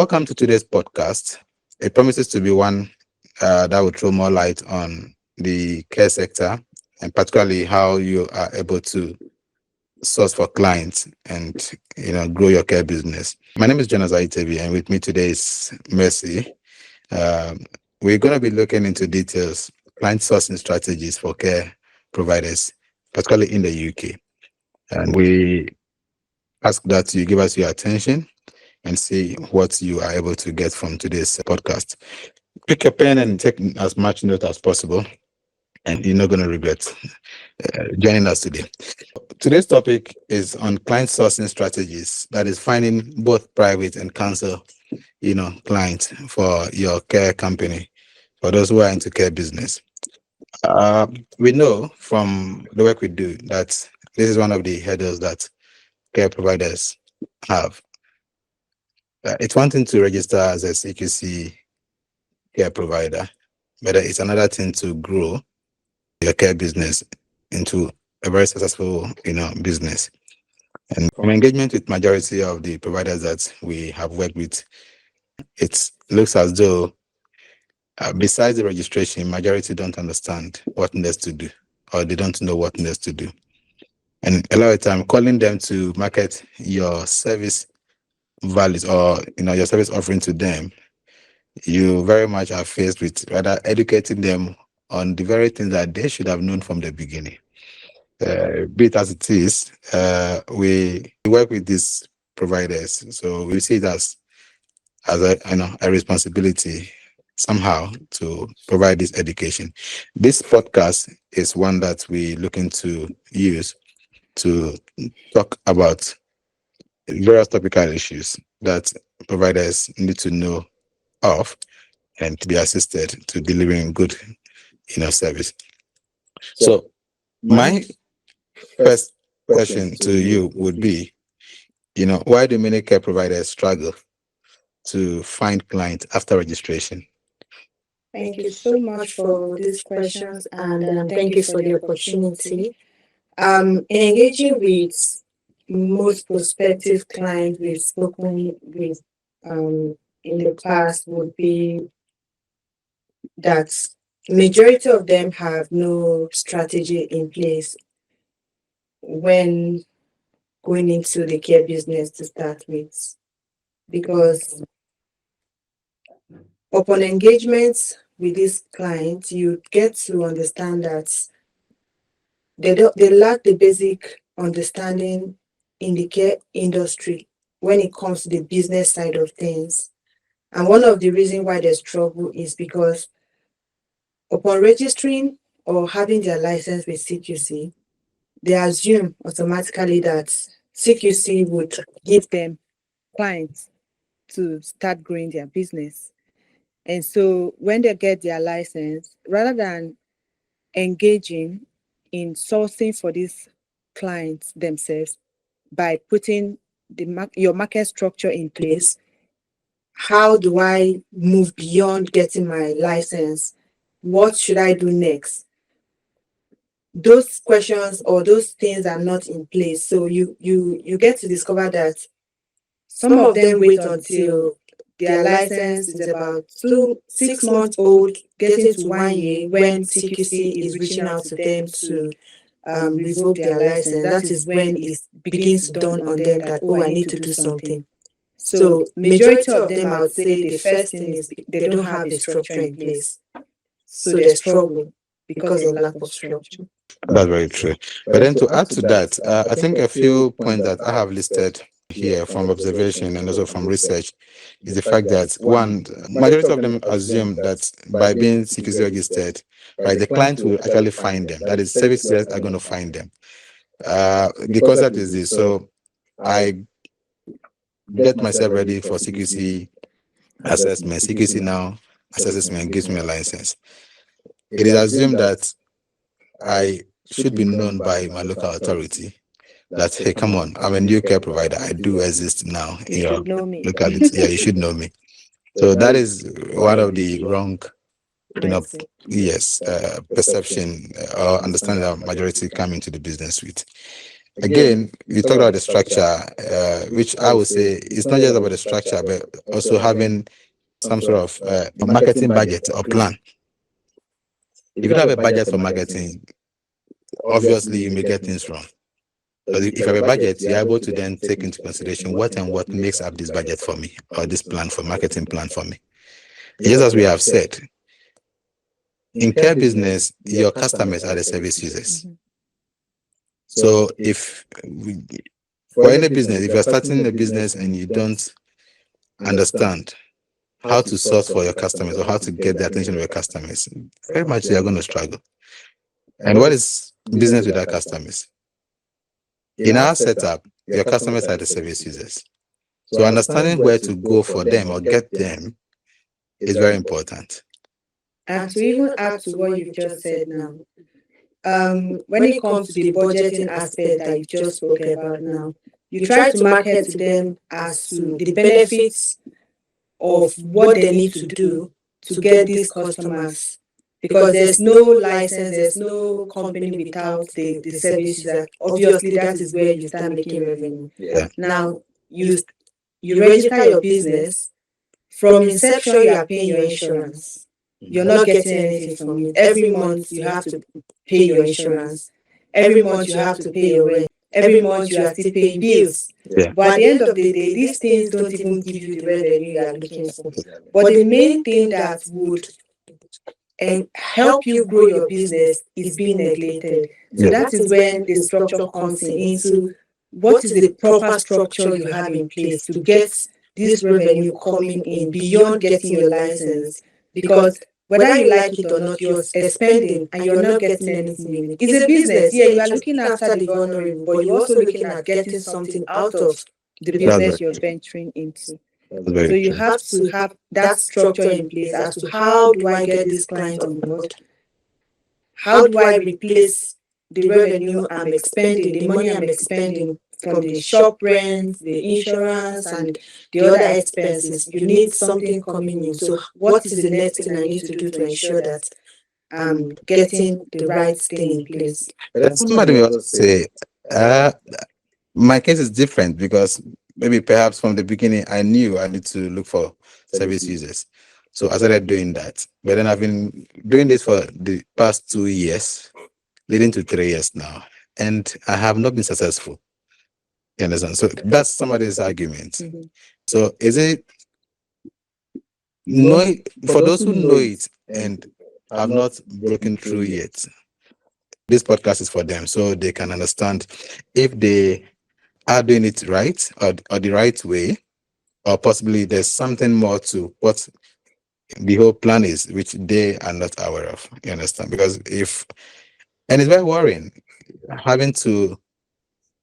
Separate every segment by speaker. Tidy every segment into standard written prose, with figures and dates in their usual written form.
Speaker 1: Welcome to today's podcast. It promises to be one that will throw more light on the care sector and particularly how you are able to source for clients and grow your care business. My name is Jonas Aitevi, and with me today is Mercy. Um, we're going to be looking into details, client sourcing strategies for care providers, particularly in the UK. And we ask that you give us your attention and see what you are able to get from today's podcast. Pick a pen and take as much note as possible, and you're not going to regret joining us today. Today's topic is on client sourcing strategies, that is finding both private and council, clients for your care company, for those who are into care business. We know from the work we do that this is one of the hurdles that care providers have. It's one thing to register as a CQC care provider, but it's another thing to grow your care business into a very successful, business. And from engagement with majority of the providers that we have worked with, it looks as though besides the registration, majority don't understand what needs to do, or they don't know what needs to do. And a lot of time, calling them to market your service values or your service offering to them, you very much are faced with rather educating them on the very things that they should have known from the beginning. Be it as it is, we work with these providers, so we see it as a responsibility somehow to provide this education. This podcast is one that we looking to use to talk about various topical issues that providers need to know of and to be assisted to delivering good service. So my first question to you would be, why do many care providers struggle to find clients after registration?
Speaker 2: Thank you so much for these questions, and thank you for the opportunity. In engaging with most prospective clients we've spoken with in the past would be that majority of them have no strategy in place when going into the care business to start with, because upon engagement with these clients, you get to understand that they lack the basic understanding in the care industry when it comes to the business side of things. And one of the reasons why there's trouble is because upon registering or having their license with CQC, they assume automatically that CQC would give them clients to start growing their business. And so when they get their license, rather than engaging in sourcing for these clients themselves by putting your market structure in place, how do I move beyond getting my license? What should I do next? Those questions or those things are not in place. So you get to discover that some of them wait until their license is about 6 months old, getting to 1 year, when CQC is reaching out to them to revoke their license. That is when it begins to dawn on them that, oh, I need to do something. So majority of them, I would say the first thing is they don't have the structure in place. So they struggle because of lack of structure.
Speaker 1: That's very true. But then to add to that, I think a few points that I have listed here from observation and also from research is the fact that one, majority of them assume that by being CQC registered, right, the client will actually find them. That is, services are going to find them. The concept is this: so I get myself ready for CQC assessment. CQC now assesses me and gives me a license. It is assumed that I should be known by my local authority that, hey, come on, I'm a new care provider. I do exist now in your locality. Yeah, you should know me. So that is one of the wrong, perception or understanding that majority come into the business with. Again, you talked about the structure, which I would say is not just about the structure, but also having some sort of marketing budget or plan. If you don't have a budget for marketing, obviously you may get things wrong. But if you have a budget, you're able to then take into consideration what and what makes up this budget for me, or this plan for marketing plan for me. Just as we have said, in care business, your customers are the service users. So for any business, if you're starting a business and you don't understand how to source for your customers or how to get the attention of your customers, very much you are going to struggle. And what is business without customers? In our setup, your customers are the service users. So understanding where to go for them or get them is very important.
Speaker 2: And to even add to what you've just said now, when it comes to the budgeting aspect that you just spoke about now, you try to market to them as to the benefits of what they need to do to get these customers, because there's no license, there's no company without the service user. Obviously, that is where you start making revenue.
Speaker 1: Yeah.
Speaker 2: Now, you register your business. From inception, you are paying your insurance. You're not getting anything from it. Every month, you have to pay your insurance. Every month, you have to pay your rent. Every month, you are still paying bills.
Speaker 1: Yeah.
Speaker 2: But at the end of the day, these things don't even give you the revenue you are looking for. But the main thing that would help you grow your business is being neglected. So
Speaker 1: Yeah.
Speaker 2: that is when the structure comes into what is the proper structure you have in place to get this revenue coming in beyond getting your license. Because whether you like it or not, you're spending and you're not getting anything in it. It's a business. Yeah, you are looking after the vulnerable, but you're also looking at getting something out of the business you're venturing into.
Speaker 1: Very
Speaker 2: So you
Speaker 1: true.
Speaker 2: have to have that structure in place as to how do I get this client on board? How do I replace the revenue I'm expending, the money I'm expending from the shop rent, the insurance, and the other expenses? You need something coming in. So what is the next thing I need to do to ensure that I'm getting the right thing in place?
Speaker 1: Somebody will also say, my case is different because maybe perhaps from the beginning I knew I need to look for service users. So I started doing that. But then I've been doing this for the past 2 years, leading to 3 years now. And I have not been successful. You understand? So that's somebody's argument.
Speaker 2: Mm-hmm.
Speaker 1: So is it for those who know it and have not broken through yet, this podcast is for them so they can understand if they are doing it right or the right way, or possibly there's something more to what the whole plan is, which they are not aware of. You understand? Because and it's very worrying having to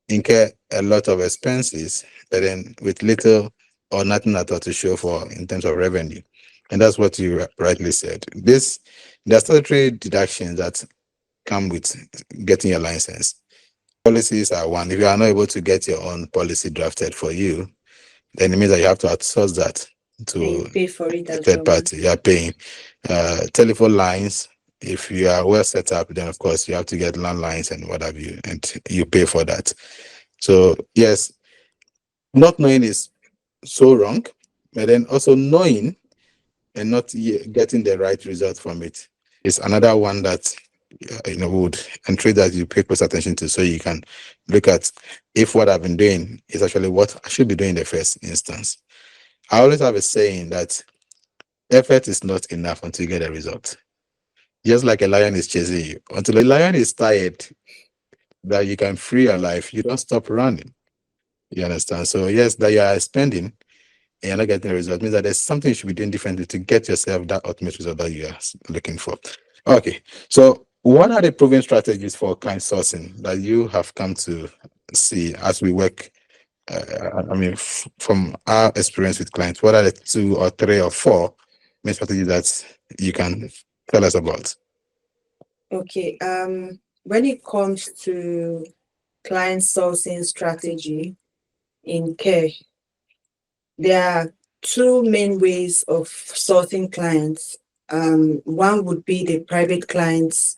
Speaker 1: incur a lot of expenses, but then with little or nothing at all to show for in terms of revenue. And that's what you rightly said. There are statutory deductions that come with getting your license. Policies are one. If you are not able to get your own policy drafted for you, then it means that you have to outsource that to
Speaker 2: Pay for it
Speaker 1: a
Speaker 2: as
Speaker 1: third
Speaker 2: well.
Speaker 1: party. You are paying telephone lines. If you are well set up, then of course you have to get landlines and what have you, and you pay for that. So yes, not knowing is so wrong, but then also knowing and not getting the right result from it is another one that would entreat that you pay close attention to, so you can look at if what I've been doing is actually what I should be doing in the first instance. I always have a saying that effort is not enough until you get a result. Just like a lion is chasing you, until the lion is tired that you can free your life, you don't stop running. You understand? So yes, that you are spending and you're not getting a result means that there's something you should be doing differently to get yourself that ultimate result that you are looking for. Okay, so what are the proven strategies for client sourcing that you have come to see as we work? From our experience with clients, what are the 2 or 3 or 4 main strategies that you can tell us about?
Speaker 2: Okay. When it comes to client sourcing strategy in care, there are 2 main ways of sourcing clients. One would be the private clients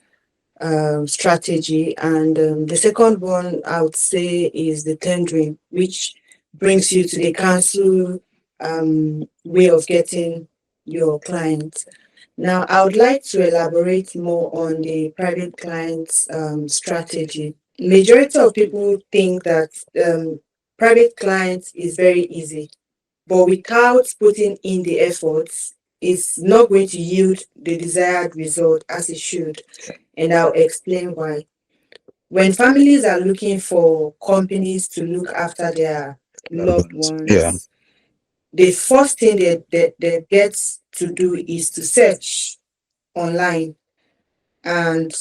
Speaker 2: strategy. And the second one I would say is the tendering, which brings you to the council way of getting your clients. Now, I would like to elaborate more on the private clients strategy. Majority of people think that private clients is very easy, but without putting in the efforts, it's not going to yield the desired result as it should. And I'll explain why. When families are looking for companies to look after their loved
Speaker 1: Yeah.
Speaker 2: ones, the first thing they get to do is to search online. And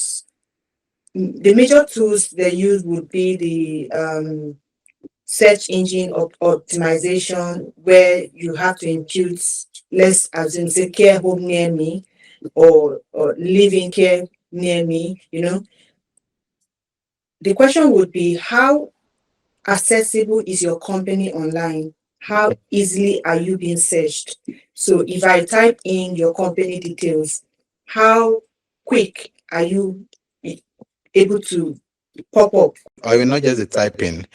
Speaker 2: the major tools they use would be the search engine optimization, where you have to impute, let's assume, say, care home near me, or living care near me. The question would be, how accessible is your company online? How easily are you being searched? So if I type in your company details, how quick are you able to pop up?
Speaker 1: Or even not just the typing.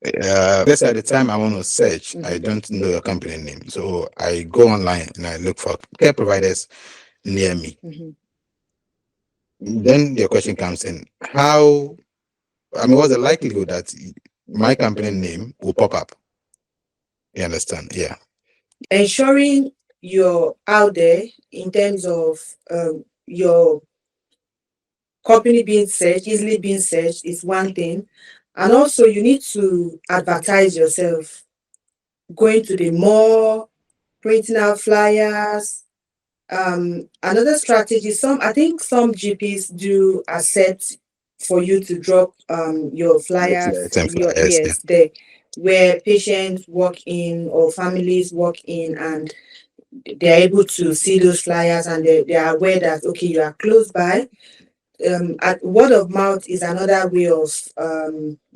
Speaker 1: Let's say at the time I want to search, I don't know your company name. So I go online and I look for care providers near me. Then your question comes in, what's the likelihood that my company name will pop up? You understand? Yeah.
Speaker 2: Ensuring you're out there in terms of your company being searched, easily being searched, is one thing. And also you need to advertise yourself, going to the mall, printing out flyers. Another strategy, I think some GPs do accept for you to drop your flyers,
Speaker 1: Flyers,
Speaker 2: there, where patients walk in or families walk in, and they're able to see those flyers, and they are aware that, okay, you are close by. Word of mouth is another way of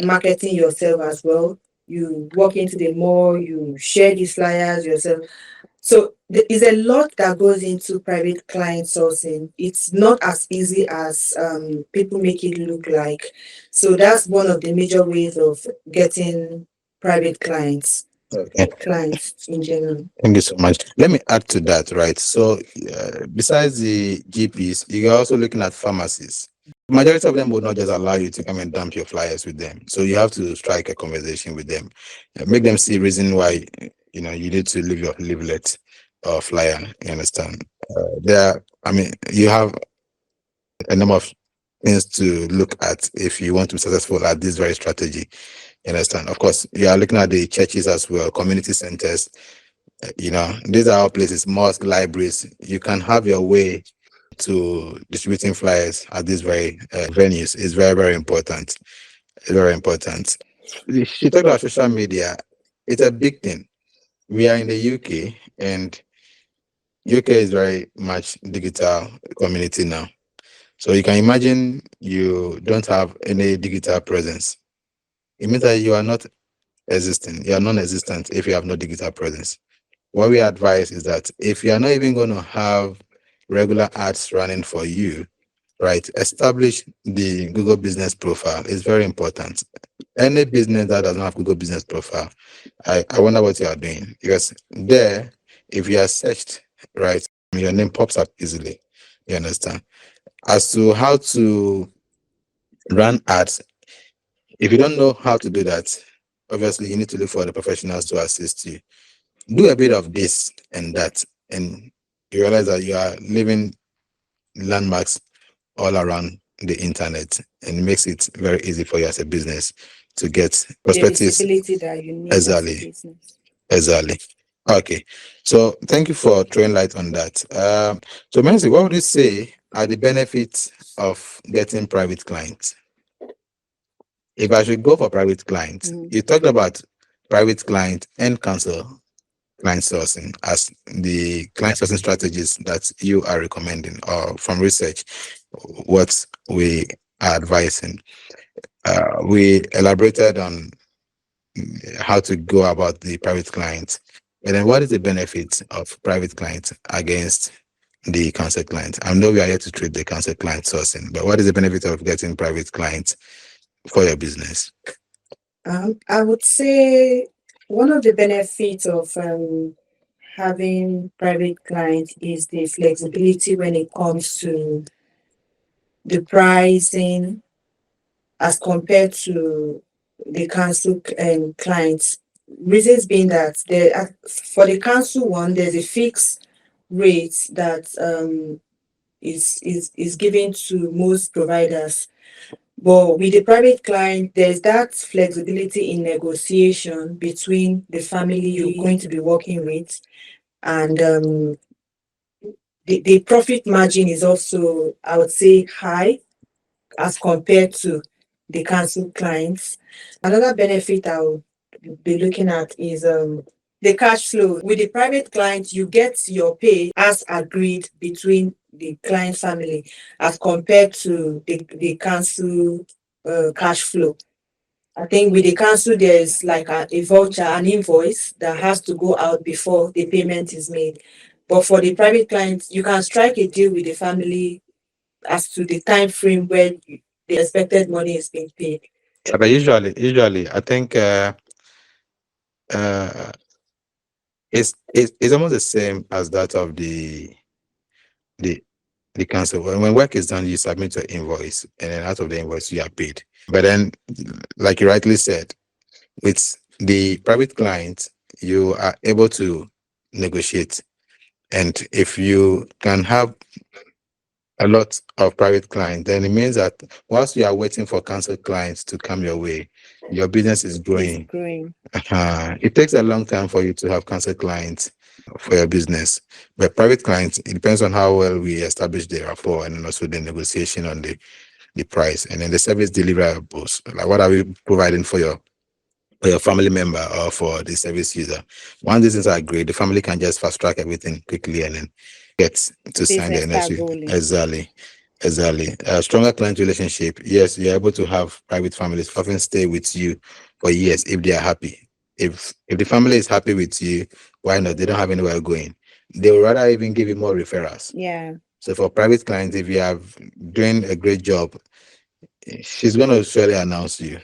Speaker 2: marketing yourself as well. You walk into the mall, you share these flyers yourself. So there is a lot that goes into private client sourcing. It's not as easy as people make it look like. So that's one of the major ways of getting private clients.
Speaker 1: Okay.
Speaker 2: Clients in general.
Speaker 1: Thank you so much. Let me add to that, right? So, besides the GPs, you're also looking at pharmacies. Majority of them would not just allow you to come and dump your flyers with them. So you have to strike a conversation with them, make them see reason why you need to leave your leaflet or flyer. You understand? You have a number of things to look at if you want to be successful at this very strategy. You understand? Of course, you are looking at the churches as well, community centers. These are all places, mosque, libraries. You can have your way to distributing flyers at these very venues. Is very, very important. Very important. She talked about social media. It's a big thing. We are in the UK, and UK is very much digital community now. So you can imagine you don't have any digital presence. It means that you are not existing. You are non-existent if you have no digital presence. What we advise is that if you are not even going to have regular ads running for you, right, establish the Google business profile. It's very important. Any business that does not have Google business profile, I wonder what you are doing, because there, if you are searched, right, your name pops up easily. You understand? As to how to run ads, if you don't know how to do that, obviously you need to look for the professionals to assist you. Do a bit of this and that, and you realize that you are leaving landmarks all around the internet, and it makes it very easy for you as a business to get prospective
Speaker 2: visibility that you need.
Speaker 1: Exactly. Okay. So thank you for throwing light on that. So Mercy, what would you say are the benefits of getting private clients? If I should go for private clients, you talked about private client and council client sourcing as the client sourcing strategies that you are recommending, or from research, what we are advising. We elaborated on how to go about the private client, and then what is the benefit of private clients against the council client? I know we are here to treat the council client sourcing, but what is the benefit of getting private clients for your business?
Speaker 2: I would say one of the benefits of having private clients is the flexibility when it comes to the pricing as compared to the council clients. Reasons being that for the council one, there's a fixed rate that is given to most providers. But with the private client, there's that flexibility in negotiation between the family you're going to be working with, and the profit margin is also, I would say, high as compared to the council clients. Another benefit I would be looking at is the cash flow. With the private client, you get your pay as agreed between the client family as compared to the council cash flow. I think with the council, there's like a voucher, an invoice that has to go out before the payment is made. But for the private client, you can strike a deal with the family as to the time frame when the expected money is being paid.
Speaker 1: But usually, I think uh, it's almost the same as that of the the council. When work is done, you submit your invoice, and then out of the invoice, you are paid. But then, like you rightly said, with the private client, you are able to negotiate. And if you can have a lot of private clients, then it means that whilst you are waiting for council clients to come your way, your business is
Speaker 2: It's
Speaker 1: growing.
Speaker 2: growing.
Speaker 1: It takes a long time for you to have council clients for your business. But private clients, it depends on how well we establish the rapport and also the negotiation on the price and then the service deliverables. Like what are we providing for your family member or for the service user? Once these things are agreed, the family can just fast track everything quickly and then get to sign the
Speaker 2: Business start
Speaker 1: NSU.
Speaker 2: rolling.
Speaker 1: Exactly. A stronger client relationship. Yes, you're able to have private families often stay with you for years if they are happy. If the family is happy with you, why not? They don't have anywhere going. They will rather even give you more referrals.
Speaker 2: Yeah.
Speaker 1: So for private clients, if you have doing a great job, she's going to surely announce you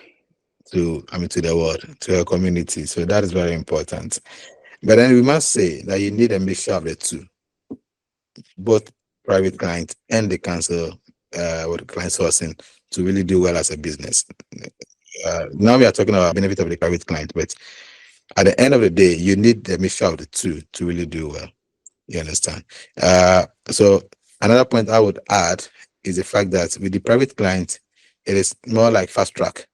Speaker 1: to the world, to her community. So that is very important. But then we must say that you need a mixture of the two, both private client and the council with the client sourcing to really do well as a business. Now we are talking about benefit of the private client, but at the end of the day, you need the mixture of the two to really do well. You understand? So another point I would add is the fact that with the private client, it is more like fast track.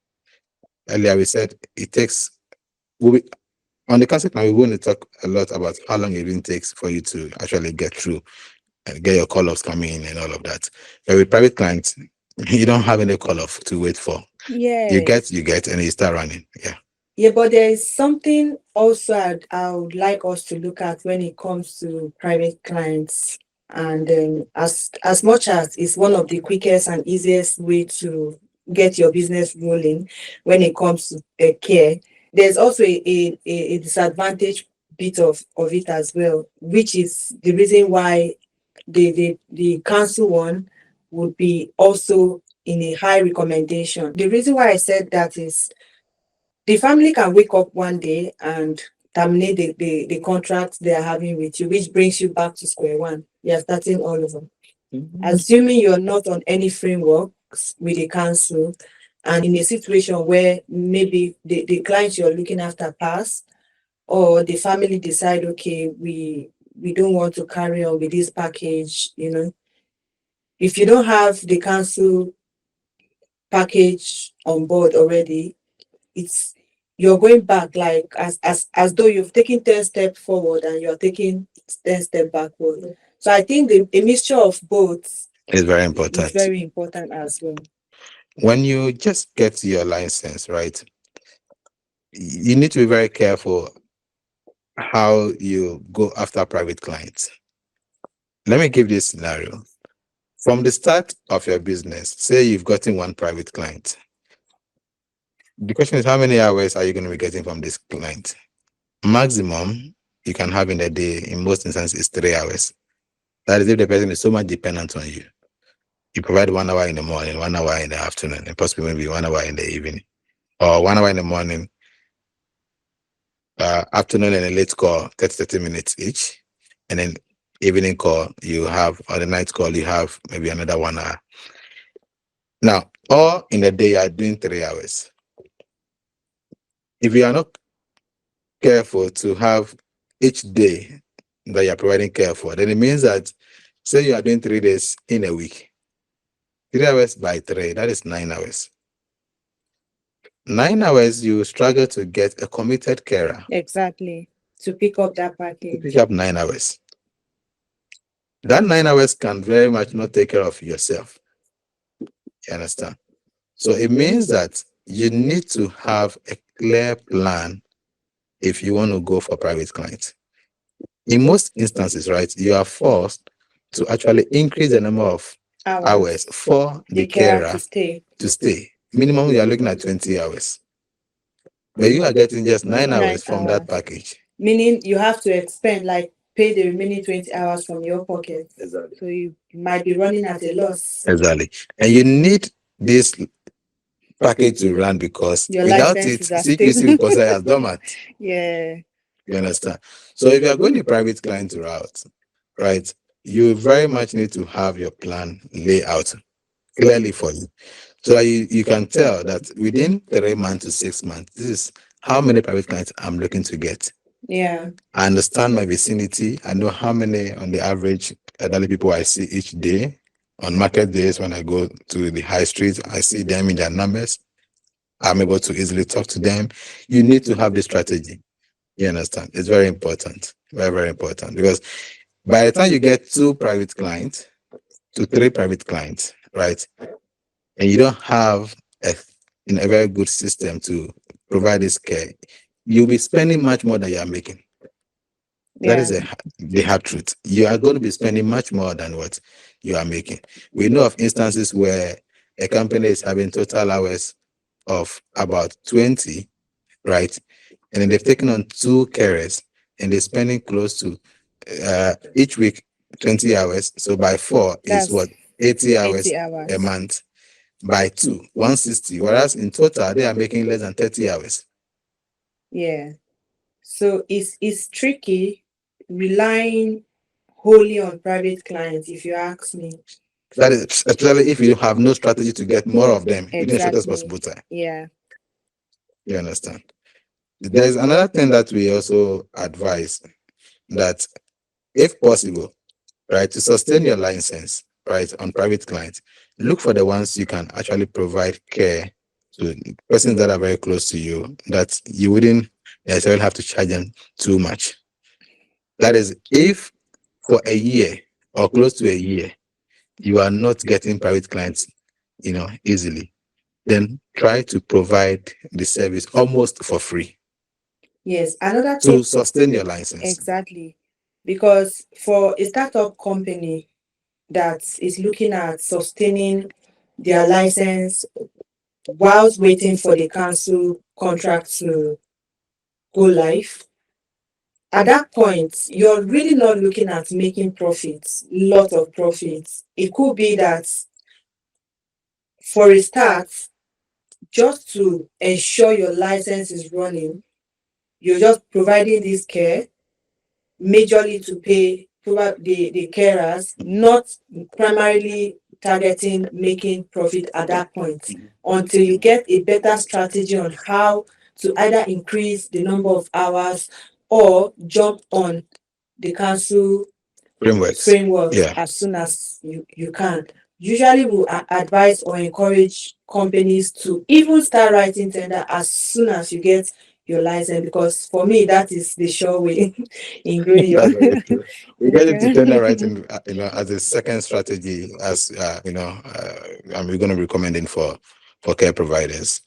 Speaker 1: Earlier we said it takes on the concept now, we want to talk a lot about how long it even takes for you to actually get through and get your call-offs coming in and all of that. But with private clients, you don't have any call-off to wait for.
Speaker 2: Yeah.
Speaker 1: You get, and you start running. Yeah.
Speaker 2: Yeah, but there is something also I would like us to look at when it comes to private clients. And as much as it's one of the quickest and easiest way to get your business rolling when it comes to care, there's also a disadvantage bit of it as well, which is the reason why the council one would be also in a high recommendation. The reason why I said that is the family can wake up one day and terminate the contract they are having with you, which brings you back to square one. You're starting all over. Assuming you're not on any frameworks with the council and in a situation where maybe the clients you're looking after pass, or the family decide, okay, we don't want to carry on with this package, if you don't have the council package on board already, it's you're going back like as though you've taken 10 steps forward and you're taking 10 steps backward. So I think a mixture of both
Speaker 1: It's very
Speaker 2: is
Speaker 1: important.
Speaker 2: very important as well.
Speaker 1: When you just get your license, right, you need to be very careful how you go after private clients. Let me give this scenario. From the start of your business, say you've gotten one private client. The question is, how many hours are you going to be getting from this client? Maximum you can have in a day, in most instances, is 3 hours. That is if the person is so much dependent on you. You provide 1 hour in the morning, 1 hour in the afternoon, and possibly maybe 1 hour in the evening, or 1 hour in the morning, afternoon and a late call, 30 minutes each, and then evening call you have, or the night call you have maybe another 1 hour. Now, all in a day you are doing 3 hours. If you are not careful to have each day that you are providing care for, then it means that, say you are doing 3 days in a week, 3 hours by 3, that is 9 hours. 9 hours, you struggle to get a committed carer
Speaker 2: Exactly. To pick up that
Speaker 1: to
Speaker 2: package.
Speaker 1: pick up 9 hours. That 9 hours can very much not take care of yourself. You understand? So it means that you need to have a clear plan if you want to go for private clients. In most instances, right, you are forced to actually increase the number of hours for the
Speaker 2: carer
Speaker 1: carer
Speaker 2: to stay.
Speaker 1: to stay. Minimum, you are looking at 20 hours. But you are getting just 9 hours from that
Speaker 2: hours.
Speaker 1: package.
Speaker 2: Meaning you have to expend, like, pay the remaining 20 hours from your pocket.
Speaker 1: Exactly.
Speaker 2: So you might be running at a loss.
Speaker 1: Exactly. And you need this package to run because
Speaker 2: Your
Speaker 1: without
Speaker 2: license
Speaker 1: it,
Speaker 2: is at
Speaker 1: CQC
Speaker 2: stake.
Speaker 1: will consider as dormant.
Speaker 2: Yeah.
Speaker 1: You understand? So if you are going the private client route, right, you very much need to have your plan laid out clearly for you. So that you can tell that within 3 months to 6 months, this is how many private clients I'm looking to get.
Speaker 2: Yeah.
Speaker 1: I understand my vicinity. I know how many on the average elderly people I see each day. On market days, when I go to the high street, I see them in their numbers. I'm able to easily talk to them. You need to have this strategy. You understand? It's very important. Very, very important. Because by the time you get 2 private clients to 3 private clients, right, and you don't have a very good system to provide this care, you'll be spending much more than you are making. That is the hard truth. You are going to be spending much more than what you are making. We know of instances where a company is having total hours of about 20, right? And then they've taken on 2 carers and they're spending close to each week 20 hours. So by 4 is what? 80 hours
Speaker 2: 80 hours.
Speaker 1: a month. By 2, 160. Whereas in total, they are making less than 30 hours.
Speaker 2: Yeah. So it's tricky relying wholly on private clients, if you ask me.
Speaker 1: That is especially if you have no strategy to get more of them within the shortest
Speaker 2: Exactly.
Speaker 1: possible time.
Speaker 2: Yeah.
Speaker 1: You understand? There's another thing that we also advise, that if possible, right, to sustain your license, right, on private clients, look for the ones you can actually provide care to persons that are very close to you, that you wouldn't necessarily have to charge them too much. That is, if for a year or close to a year, you are not getting private clients, easily, then try to provide the service almost for free.
Speaker 2: Yes. Another
Speaker 1: to
Speaker 2: thing.
Speaker 1: sustain your license.
Speaker 2: Exactly. Because for a startup company that is looking at sustaining their license whilst waiting for the council contract to go live, at that point, you're really not looking at making profits, lot of profits. It could be that for a start, just to ensure your license is running, you're just providing this care majorly to pay the carers, not primarily targeting making profit at that point, until you get a better strategy on how to either increase the number of hours or jump on the council frameworks
Speaker 1: Yeah.
Speaker 2: as soon as you can. Usually we advise or encourage companies to even start writing tender as soon as you get your license, because for me that is the sure way in growing your
Speaker 1: That's very true. We get into tender writing, as a second strategy, as and we're going to be recommending for care providers.